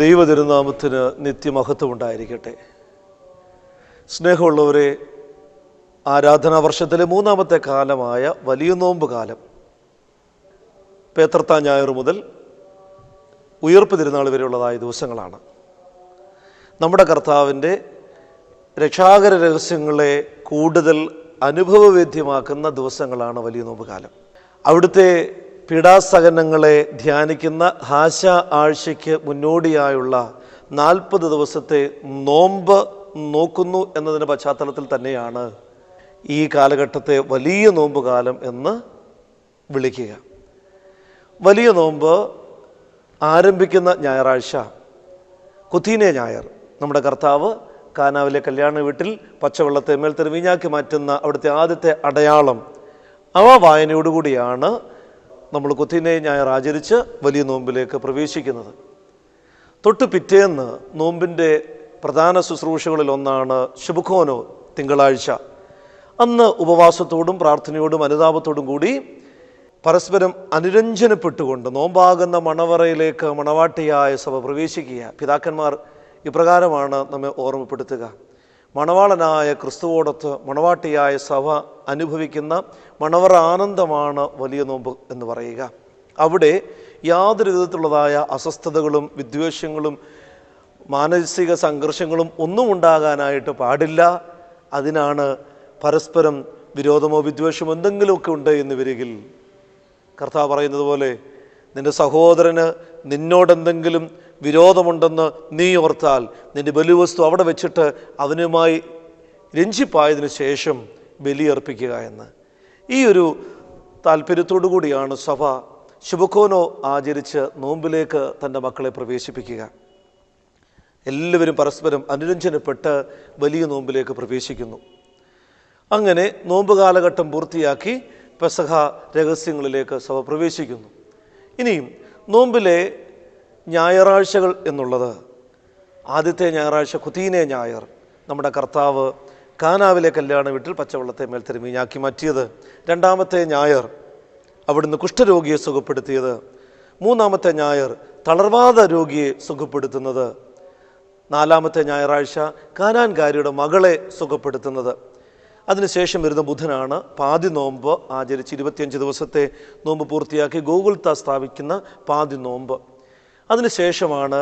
ദൈവതിരുനാമത്തിന് നിത്യമഹത്വം ഉണ്ടായിരിക്കട്ടെ. സ്നേഹമുള്ളവരെ, ആരാധനാ വർഷത്തിലെ മൂന്നാമത്തെ കാലമായ വലിയ നോമ്പ് കാലം പേത്രത്താ ഞായർ മുതൽ ഉയർപ്പ് തിരുനാൾ വരെയുള്ളതായ ദിവസങ്ങളാണ്. നമ്മുടെ കർത്താവിൻ്റെ രക്ഷാകര രഹസ്യങ്ങളെ കൂടുതൽ അനുഭവവേദ്യമാക്കുന്ന ദിവസങ്ങളാണ് വലിയ നോമ്പ് കാലം. അവിടുത്തെ പീഡാസഹനങ്ങളെ ധ്യാനിക്കുന്ന ഹാശ ആഴ്ചയ്ക്ക് മുന്നോടിയായുള്ള 40 ദിവസത്തെ നോമ്പ് നോക്കുന്നു എന്നതിൻ്റെ പശ്ചാത്തലത്തിൽ തന്നെയാണ് ഈ കാലഘട്ടത്തെ വലിയ നോമ്പ് കാലം എന്ന് വിളിക്കുക. വലിയ നോമ്പ് ആരംഭിക്കുന്ന ഞായറാഴ്ച കുത്തീനെ ഞായർ, നമ്മുടെ കർത്താവ് കാനാവിലെ കല്യാണ വീട്ടിൽ പച്ചവെള്ളത്തെ മേൽത്തരം വീഞ്ഞാക്കി മാറ്റുന്ന അവിടുത്തെ ആദ്യത്തെ അടയാളം, അവ വായനയോടുകൂടിയാണ് നമ്മൾ കുത്തീനെ ഞായർ ആചരിച്ച് വലിയ നോമ്പിലേക്ക് പ്രവേശിക്കുന്നത്. തൊട്ട് പിറ്റേന്ന് നോമ്പിൻ്റെ പ്രധാന ശുശ്രൂഷകളിൽ ഒന്നാണ് ശുഭക്കോനോ, തിങ്കളാഴ്ച. അന്ന് ഉപവാസത്തോടും പ്രാർത്ഥനയോടും അനുതാപത്തോടും കൂടി പരസ്പരം അനുരഞ്ജനപ്പെട്ടുകൊണ്ട് നോമ്പാകുന്ന മണവറയിലേക്ക് മണവാട്ടിയായ സഭ പ്രവേശിക്കുക. പിതാക്കന്മാർ ഇപ്രകാരമാണ് നമ്മെ ഓർമ്മപ്പെടുത്തുക: മണവാളനായ ക്രിസ്തുവോടൊത്ത് മണവാട്ടിയായ സഭ അനുഭവിക്കുന്ന മണവറ ആനന്ദമാണ് വലിയ നോമ്പ് എന്ന് പറയുക. അവിടെ യാതൊരു വിധത്തിലുള്ളതായ അസ്വസ്ഥതകളും വിദ്വേഷങ്ങളും മാനസിക സംഘർഷങ്ങളും ഒന്നും ഉണ്ടാകാനായിട്ട് പാടില്ല. അതിനാണ് പരസ്പരം വിരോധമോ വിദ്വേഷമോ എന്തെങ്കിലുമൊക്കെ ഉണ്ട് എന്ന് വരികിൽ കർത്താവ് പറയുന്നത് പോലെ, നിന്റെ സഹോദരന് നിന്നോടെന്തെങ്കിലും വിരോധമുണ്ടെന്ന് നീ ഓർത്താൽ നിന്റെ ബലിവസ്തു അവിടെ വെച്ചിട്ട് അവനുമായി രഞ്ജിപ്പായതിനു ശേഷം ബലിയർപ്പിക്കുക എന്ന്. ഈ ഒരു താല്പര്യത്തോടു കൂടിയാണ് സഭ ശുഭക്കോനോ ആചരിച്ച് നോമ്പിലേക്ക് തൻ്റെ മക്കളെ പ്രവേശിപ്പിക്കുക. എല്ലാവരും പരസ്പരം അനുരഞ്ജനപ്പെട്ട് വലിയ നോമ്പിലേക്ക് പ്രവേശിക്കുന്നു. അങ്ങനെ നോമ്പ് കാലഘട്ടം പൂർത്തിയാക്കി പെസഹ രഹസ്യങ്ങളിലേക്ക് സഭ പ്രവേശിക്കുന്നു. ഇനിയും നോമ്പിലെ ഞായറാഴ്ചകൾ എന്നുള്ളത്, ആദ്യത്തെ ഞായറാഴ്ച കുത്തീനെ ഞായർ, നമ്മുടെ കർത്താവ് കാനാവിലെ കല്യാണ വീട്ടിൽ പച്ചവെള്ളത്തെ മേൽത്തരം വീഞ്ഞാക്കി മാറ്റിയത്. രണ്ടാമത്തെ ഞായർ അവിടുന്ന് കുഷ്ഠരോഗിയെ സുഖപ്പെടുത്തിയത്. മൂന്നാമത്തെ ഞായർ തളർവാദ രോഗിയെ സുഖപ്പെടുത്തുന്നത്. നാലാമത്തെ ഞായറാഴ്ച കാനാൻകാരിയുടെ മകളെ സുഖപ്പെടുത്തുന്നത്. അതിനുശേഷം വരുന്ന ബുധനാണ് പാതി നോമ്പ് ആചരിച്ച് 25 ദിവസത്തെ നോമ്പ് പൂർത്തിയാക്കി ഗോകുൽത്ത സ്ഥാപിക്കുന്ന പാതി നോമ്പ്. അതിനുശേഷമാണ്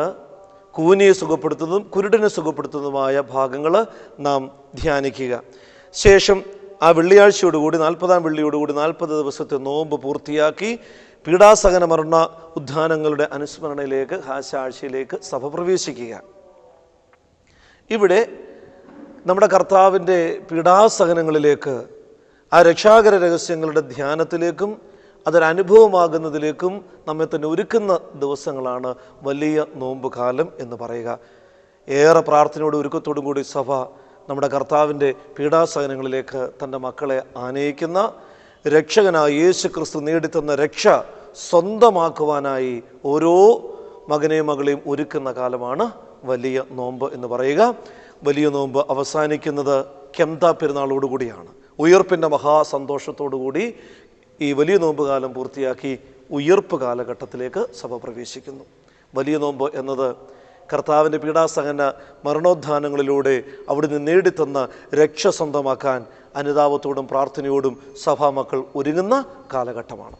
കൂനിയെ സുഖപ്പെടുത്തുന്നതും കുരുടനെ സുഖപ്പെടുത്തുന്നതുമായ ഭാഗങ്ങൾ നാം ധ്യാനിക്കുക. ശേഷം ആ വെള്ളിയാഴ്ചയോടുകൂടി 40-ാം വെള്ളിയോടുകൂടി 40 ദിവസത്തെ നോമ്പ് പൂർത്തിയാക്കി പീഡാസഹന മരണ ഉദ്ധാനങ്ങളുടെ അനുസ്മരണയിലേക്ക് ഹാശാഴ്ചയിലേക്ക് സഭ പ്രവേശിക്കുക. ഇവിടെ നമ്മുടെ കർത്താവിൻ്റെ പീഡാസഹനങ്ങളിലേക്ക്, ആ രക്ഷാകര രഹസ്യങ്ങളുടെ ധ്യാനത്തിലേക്കും അതൊരനുഭവമാകുന്നതിലേക്കും നമ്മെ തന്നെ ഒരുക്കുന്ന ദിവസങ്ങളാണ് വലിയ നോമ്പ് കാലം എന്ന് പറയുക. ഏറെ പ്രാർത്ഥനയോടും ഒരുക്കത്തോടും കൂടി സഭ നമ്മുടെ കർത്താവിൻ്റെ പീഡാസഹനങ്ങളിലേക്ക് തൻ്റെ മക്കളെ ആനയിക്കുന്ന, രക്ഷകനായ യേശു ക്രിസ്തു നേടിത്തന്ന രക്ഷ സ്വന്തമാക്കുവാനായി ഓരോ മകനെയും മകളെയും ഒരുക്കുന്ന കാലമാണ് വലിയ നോമ്പ് എന്ന് പറയുക. വലിയ നോമ്പ് അവസാനിക്കുന്നത് കെംതാ പെരുന്നാളോടുകൂടിയാണ്. ഉയർപ്പിൻ്റെ മഹാസന്തോഷത്തോടുകൂടി ഈ വലിയ നോമ്പ് കാലം പൂർത്തിയാക്കി ഉയർപ്പ് കാലഘട്ടത്തിലേക്ക് സഭ പ്രവേശിക്കുന്നു. വലിയ നോമ്പ് എന്നത് കർത്താവിൻ്റെ പീഡാസഹന മരണോദ്ധാനങ്ങളിലൂടെ അവിടുന്ന് നേടിത്തന്ന രക്ഷ സ്വന്തമാക്കാൻ അനുതാപത്തോടും പ്രാർത്ഥനയോടും സഭാമക്കൾ ഒരുങ്ങുന്ന കാലഘട്ടമാണ്.